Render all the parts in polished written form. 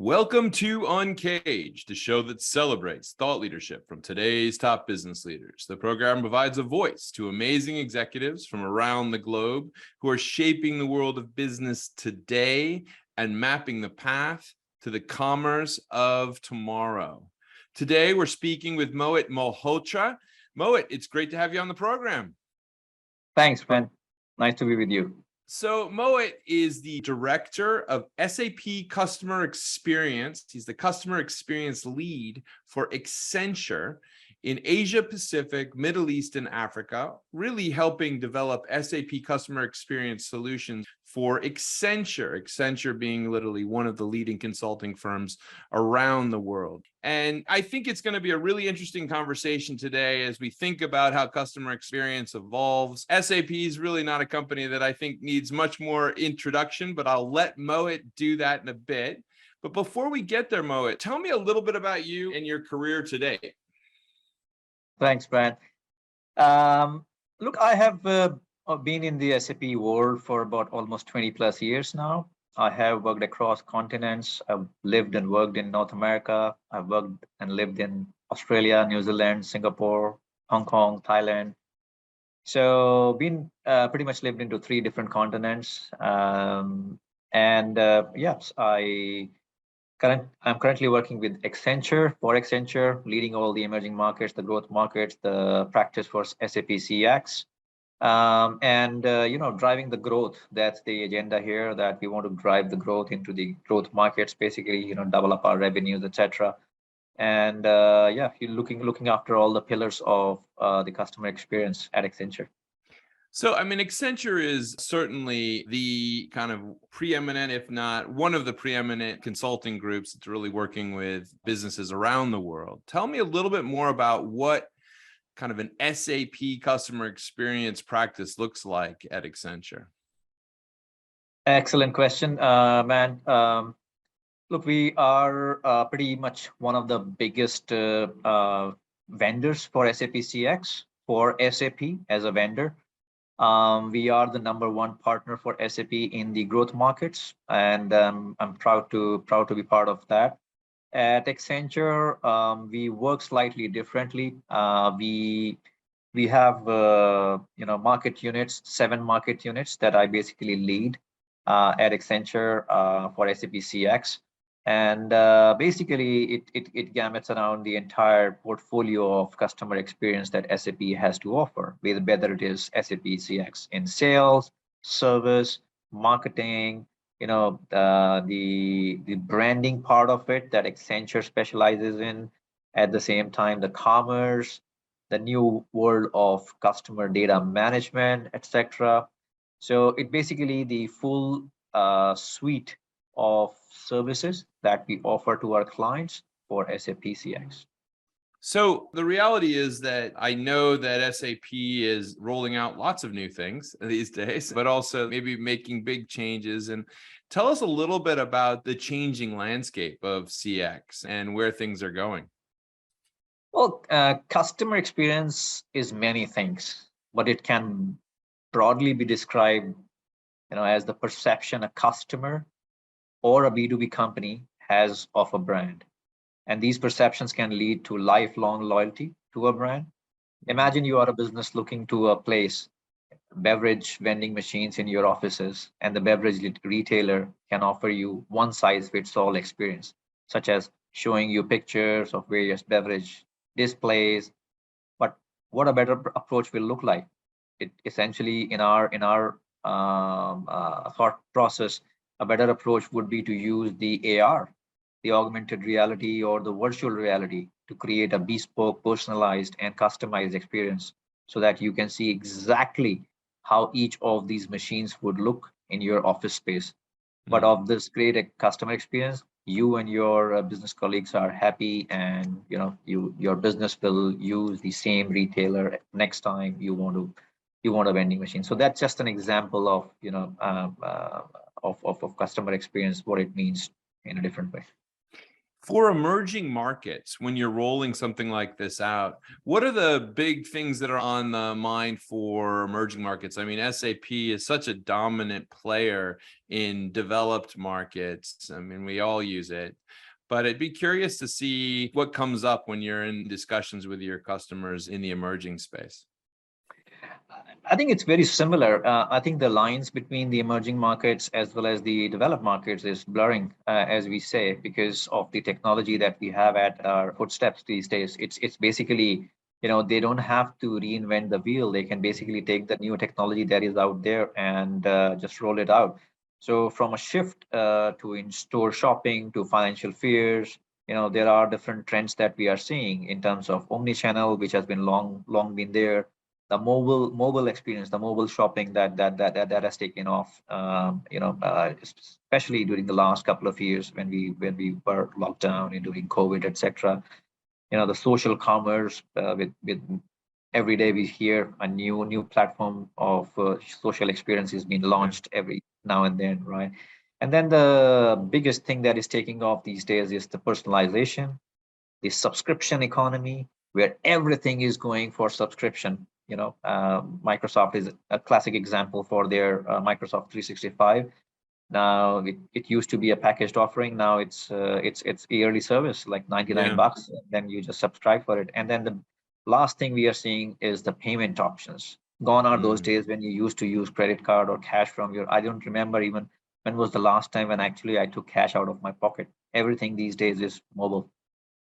Welcome to Uncaged, the show that celebrates thought leadership from today's top business leaders. The program provides a voice to amazing executives from around the globe who are shaping the world of business today and mapping the path to the commerce of tomorrow. Today, we're speaking with Mohit Malhotra. Mohit, it's great to have you on the program. Thanks, Ben. Nice to be with you. So Mohit is the director of SAP Customer Experience. He's the customer experience lead for Accenture in Asia Pacific, Middle East, and Africa, really helping develop SAP customer experience solutions for Accenture, Accenture being literally one of the leading consulting firms around the world. And I think it's going to be a really interesting conversation today as we think about how customer experience evolves. SAP is really not a company that I think needs much more introduction, but I'll let Mohit do that in a bit. But before we get there, Mohit, tell me a little bit about you and your career today. Thanks, Brad. Look, I have been in the SAP world for about almost 20 plus years now. I have worked across continents. I've lived and worked in North America. I've worked and lived in Australia, New Zealand, Singapore, Hong Kong, Thailand. So been pretty much lived into 3 different continents. Yes, I'm currently working with Accenture, leading all the emerging markets, the growth markets, the practice for SAP CX, driving the growth. That's the agenda here, that we want to drive the growth into the growth markets, basically, develop our revenues, etc. And you're looking after all the pillars of the customer experience at Accenture. So, I mean, Accenture is certainly the kind of preeminent, if not one of the preeminent consulting groups that's really working with businesses around the world. Tell me a little bit more about what kind of an SAP customer experience practice looks like at Accenture. Excellent question, man. Look, we are pretty much one of the biggest vendors for SAP CX, for SAP as a vendor. We are the #1 partner for SAP in the growth markets, and I'm proud to be part of that. At Accenture, we work slightly differently. We have market units, 7 market units that I basically lead at Accenture for SAP CX. And basically, it gamuts around the entire portfolio of customer experience that SAP has to offer, whether it is SAP CX in sales, service, marketing, the branding part of it that Accenture specializes in. At the same time, the commerce, the new world of customer data management, etc. So it basically the full suite of services that we offer to our clients for SAP CX. So the reality is that I know that SAP is rolling out lots of new things these days, but also maybe making big changes. And tell us a little bit about the changing landscape of CX and where things are going. Well, customer experience is many things, but it can broadly be described, as the perception a customer or a B2B company has of a brand. And these perceptions can lead to lifelong loyalty to a brand. Imagine you are a business looking to place beverage vending machines in your offices, and the beverage retailer can offer you one-size-fits-all experience, such as showing you pictures of various beverage displays. But what a better approach will look like? It essentially, in our thought process, a better approach would be to use the AR, the augmented reality or the virtual reality, to create a bespoke, personalized, and customized experience so that you can see exactly how each of these machines would look in your office space. But of this great customer experience, you and your business colleagues are happy, and your business will use the same retailer next time you want a vending machine. So that's just an example of of customer experience, what it means in a different way. For emerging markets, when you're rolling something like this out, what are the big things that are on the mind for emerging markets? I mean, SAP is such a dominant player in developed markets. I mean, we all use it, but I'd be curious to see what comes up when you're in discussions with your customers in the emerging space. I think it's very similar. I think the lines between the emerging markets as well as the developed markets is blurring, as we say, because of the technology that we have at our footsteps these days. It's basically, they don't have to reinvent the wheel. They can basically take the new technology that is out there and just roll it out. So from a shift to in-store shopping to financial fears, there are different trends that we are seeing in terms of omni-channel, which has been long been there, the mobile experience, the mobile shopping that has taken off. Especially during the last couple of years when we were locked down and during COVID, etc. The social commerce, with every day we hear a new platform of social experiences being launched every now and then, right? And then the biggest thing that is taking off these days is the personalization, the subscription economy, where everything is going for subscription. Microsoft is a classic example for their Microsoft 365. Now it used to be a packaged offering. Now it's yearly service, like 99 Yeah. bucks. Then you just subscribe for it. And then the last thing we are seeing is the payment options. Gone are those Mm. days when you used to use credit card or cash from your. I don't remember even when was the last time when actually I took cash out of my pocket. Everything these days is mobile.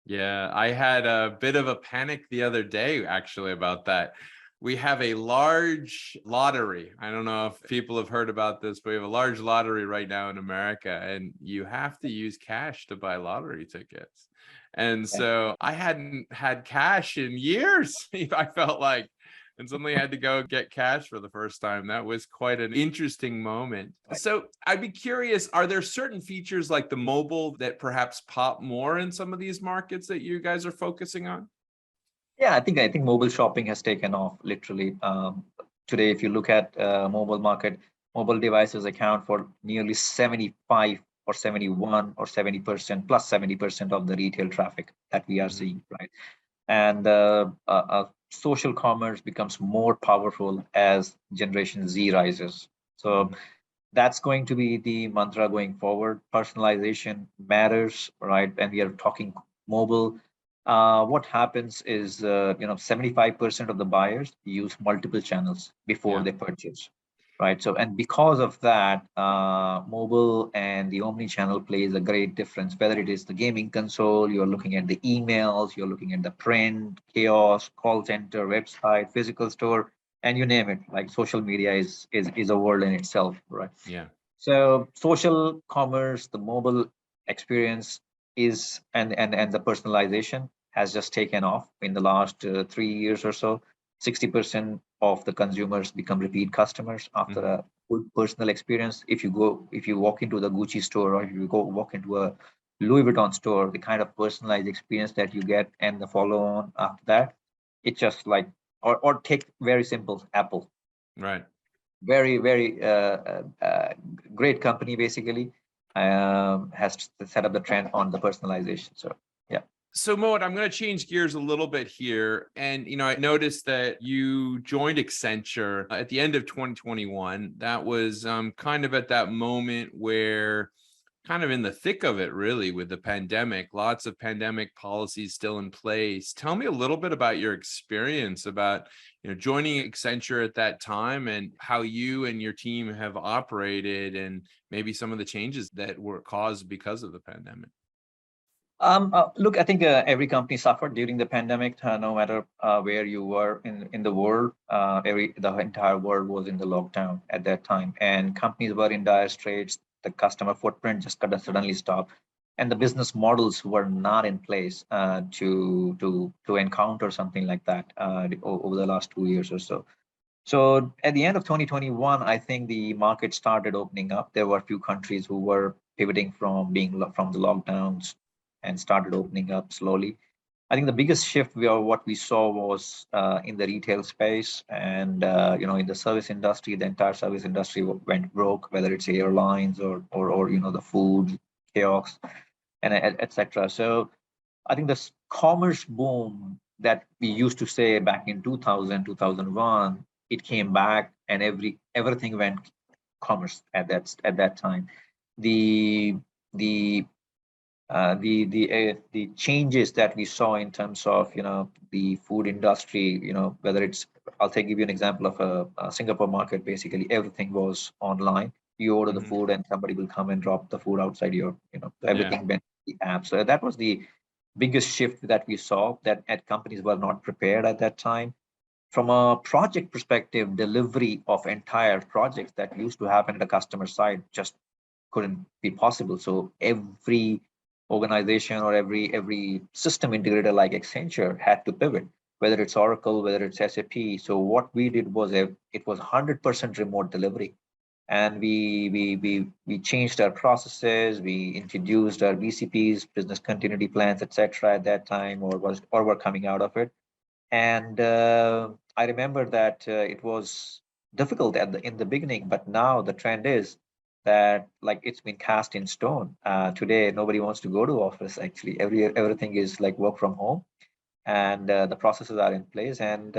Yeah, I had a bit of a panic the other day actually about that. We have a large lottery. I don't know if people have heard about this, but we have a large lottery right now in America, and you have to use cash to buy lottery tickets. And Yeah. so I hadn't had cash in years, I felt like, and suddenly had to go get cash for the first time. That was quite an interesting moment. So I'd be curious, are there certain features like the mobile that perhaps pop more in some of these markets that you guys are focusing on? Yeah, I think mobile shopping has taken off literally. Today, if you look at mobile market, mobile devices account for nearly 75 or 71 or 70% plus 70% of the retail traffic that we are Mhm. seeing, right? And social commerce becomes more powerful as Generation Z rises. So Mhm. that's going to be the mantra going forward. Personalization matters, right? And we are talking mobile. What happens is, 75% of the buyers use multiple channels before Yeah. they purchase, right? So, and because of that, mobile and the omni-channel plays a great difference. Whether it is the gaming console, you're looking at the emails, you're looking at the print, chaos, call center, website, physical store, and you name it. Like social media is a world in itself, right? Yeah. So social commerce, the mobile experience is and the personalization has just taken off in the last 3 years or so. 60% of the consumers become repeat customers after Mhm. a good personal experience. If you walk into the Gucci store or if you go walk into a Louis Vuitton store, the kind of personalized experience that you get and the follow on after that, it's just like, or take very simple Apple, Right. very great company basically, has set up the trend on the personalization. So yeah. So Mohit, I'm going to change gears a little bit here. And, I noticed that you joined Accenture at the end of 2021. That was kind of at that moment where kind of in the thick of it, really, with the pandemic, lots of pandemic policies still in place. Tell me a little bit about your experience about, joining Accenture at that time and how you and your team have operated and maybe some of the changes that were caused because of the pandemic. Look, I think every company suffered during the pandemic, no matter where you were in the world. The entire world was in the lockdown at that time, and companies were in dire straits. The customer footprint just kind of suddenly stopped, and the business models were not in place to encounter something like that over the last 2 years or so. So at the end of 2021, I think the market started opening up. There were a few countries who were pivoting from the lockdowns and started opening up slowly. I think the biggest shift what we saw was in the retail space and in the service industry. The entire service industry went broke, whether it's airlines or the food chaos. and etc. So I think this commerce boom that we used to say back in 2000, 2001, it came back and everything went commerce at that time. The the the changes that we saw in terms of the food industry, whether it's, give you an example of a Singapore market. Basically everything was online. You order the Mhm. food and somebody will come and drop the food outside your, Yeah. everything went to the app. So that was the biggest shift that we saw, that at companies were not prepared at that time. From a project perspective, delivery of entire projects that used to happen at the customer side just couldn't be possible. So every organization or every system integrator like Accenture had to pivot, whether it's Oracle, whether it's SAP. So what we did was it was 100% remote delivery, and we changed our processes. We introduced our BCPs, business continuity plans, etc. at that time, or were coming out of it. And I remember that it was difficult in the beginning, but now the trend is that, like, it's been cast in stone. Today nobody wants to go to office. Actually everything is like work from home, and the processes are in place, and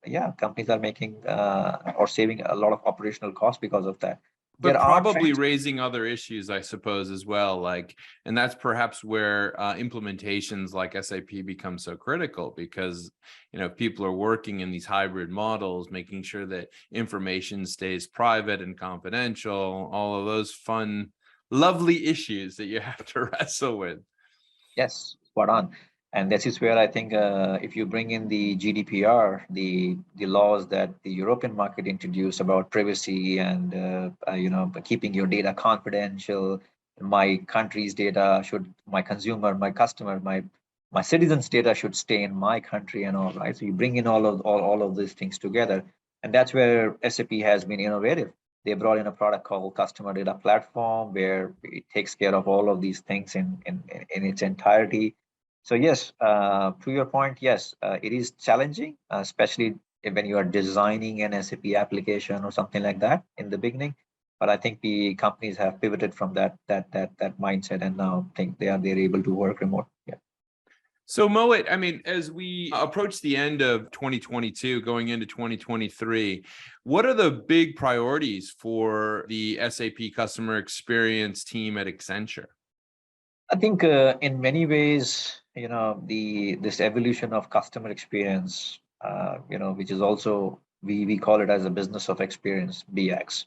yeah, companies are making or saving a lot of operational costs because of that. But There are probably trends. raising other issues, I suppose, as well. Like, and that's perhaps where implementations like SAP become so critical, because people are working in these hybrid models, making sure that information stays private and confidential. All of those fun, lovely issues that you have to wrestle with. Yes, spot on. And this is where I think if you bring in the GDPR, the laws that the European market introduced about privacy and keeping your data confidential, my country's data should, my consumer, my customer, my citizens' data should stay in my country and all, right? So you bring in all of these things together, and that's where SAP has been innovative. They brought in a product called Customer Data Platform, where it takes care of all of these things in its entirety. So yes, to your point, yes, it is challenging, especially when you are designing an SAP application or something like that in the beginning. But I think the companies have pivoted from that mindset, and now think they're able to work remote. Yeah. So Mohit, I mean, as we approach the end of 2022, going into 2023, what are the big priorities for the SAP customer experience team at Accenture? I think in many ways, the this evolution of customer experience, which is also, we call it as a business of experience, BX.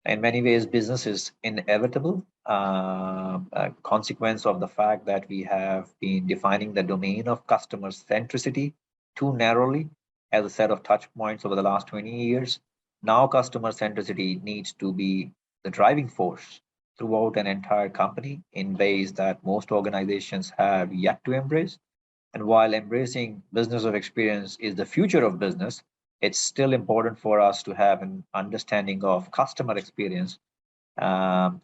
In many ways, business is inevitable, a consequence of the fact that we have been defining the domain of customer centricity too narrowly as a set of touch points over the last 20 years. Now, customer centricity needs to be the driving force throughout an entire company in ways that most organizations have yet to embrace. And while embracing business of experience is the future of business, it's still important for us to have an understanding of customer experience,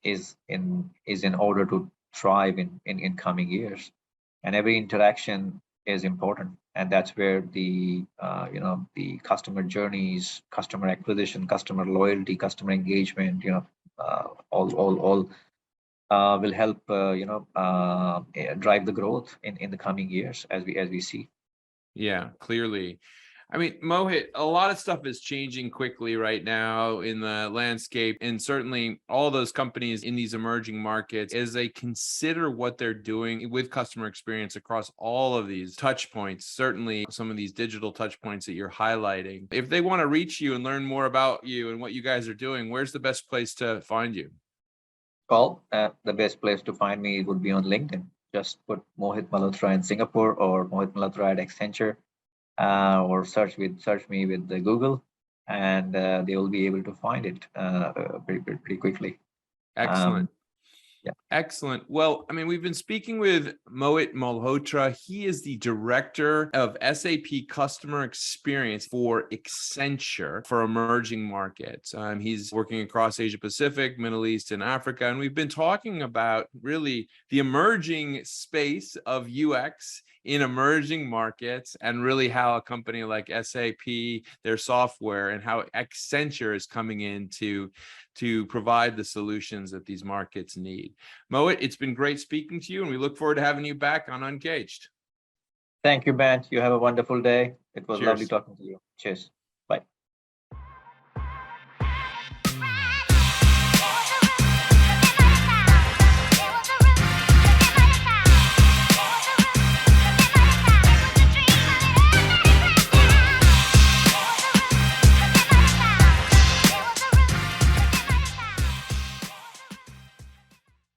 is in order to thrive in coming years. And every interaction is important, and that's where the customer journeys, customer acquisition, customer loyalty, customer engagement, all will help drive the growth in the coming years, as we see. Yeah, clearly. I mean, Mohit, a lot of stuff is changing quickly right now in the landscape. And certainly all those companies in these emerging markets, as they consider what they're doing with customer experience across all of these touch points, certainly some of these digital touch points that you're highlighting, if they want to reach you and learn more about you and what you guys are doing, where's the best place to find you? Well, the best place to find me would be on LinkedIn. Just put Mohit Malhotra in Singapore or Mohit Malhotra at Accenture, or search me with the Google, and they will be able to find it pretty quickly. Excellent. Um, yeah. Excellent. Well, I mean, we've been speaking with Mohit Malhotra. He is the director of SAP customer experience for Accenture for emerging markets. He's working across Asia Pacific, Middle East, and Africa. And we've been talking about really the emerging space of UX in emerging markets, and really how a company like SAP, their software, and how Accenture is coming in to provide the solutions that these markets need. Mohit, it's been great speaking to you, and we look forward to having you back on Uncaged. Thank you, Ben. You have a wonderful day. It was lovely Cheers. talking to you. Cheers.